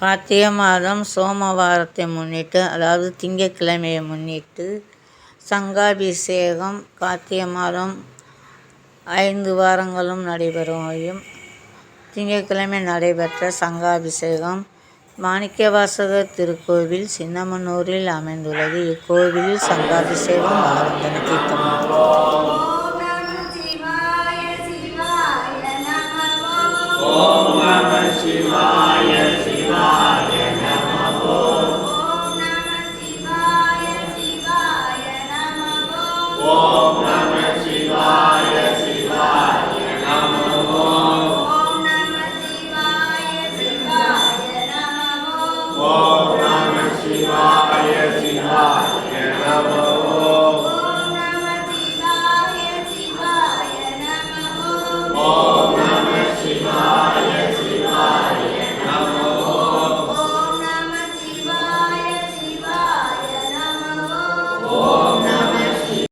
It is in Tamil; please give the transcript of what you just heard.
கார்த்திகை மாதம் சோமவாரத்தை முன்னிட்டு, அதாவது திங்கட்கிழமையை முன்னிட்டு சங்காபிஷேகம் கார்த்திகை மாதம் 5 வாரங்களும் நடைபெறும். திங்கட்கிழமை நடைபெற்ற சங்காபிஷேகம் மாணிக்கவாசகர் திருக்கோவில் சின்னமனூரில் அமைந்துள்ளது. இக்கோவிலில் சங்காபிஷேகம் ஆனந்தன தீர்த்தம். ஓம் நம சிவாய சிவாய நமः. ஓம் நம சிவாய சிவாய நமः. ஓம் நம சிவாய